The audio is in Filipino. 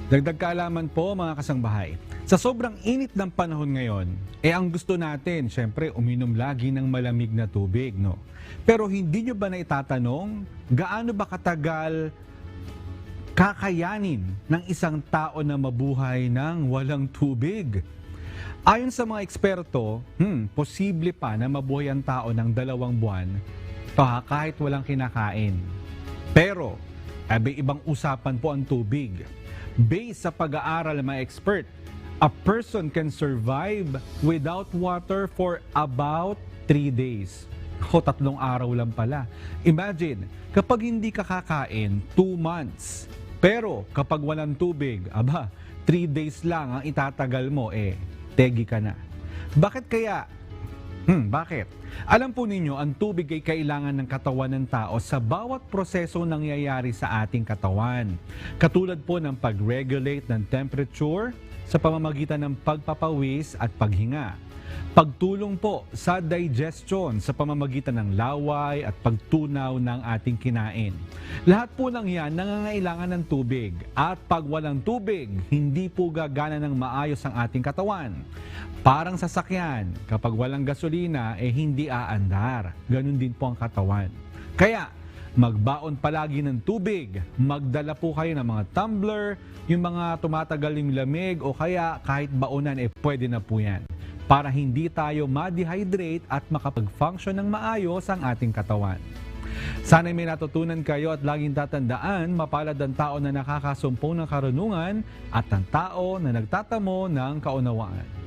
Dagdag kaalaman po mga kasangbahay. Sa sobrang init ng panahon ngayon, ang gusto natin, syempre, uminom lagi ng malamig na tubig, no? Pero hindi nyo ba na itatanong, gaano ba katagal kakayanin ng isang tao na mabuhay ng walang tubig? Ayon sa mga eksperto, posible pa na mabuhay ang tao ng 2 buwan kahit walang kinakain. Pero, ibang usapan po ang tubig. Based sa pag-aaral ng mga expert, a person can survive without water for about 3 days. 3 araw lang pala. Imagine, kapag hindi ka kakain, 2 months. Pero kapag walang tubig, 3 days lang ang itatagal mo, tegi ka na. Bakit kaya? Bakit? Alam po ninyo, ang tubig ay kailangan ng katawan ng tao sa bawat proseso nangyayari sa ating katawan. Katulad po ng pag-regulate ng temperature sa pamamagitan ng pagpapawis at paghinga. Pagtulong po sa digestion sa pamamagitan ng laway at pagtunaw ng ating kinain. Lahat po ng yan nangangailangan ng tubig. At pag walang tubig, hindi po gagana ng maayos ang ating katawan. Parang sasakyan, kapag walang gasolina, hindi aandar. Ganun din po ang katawan. Kaya, magbaon palagi ng tubig. Magdala po kayo ng mga tumbler, yung mga tumatagal yung lamig, o kaya kahit baonan, pwede na po yan. Para hindi tayo ma-dehydrate at makapag-function ng maayos ang ating katawan. Sana'y may natutunan kayo at laging tatandaan, mapalad ang tao na nakakasumpong ng karunungan at ang tao na nagtatamo ng kaunawaan.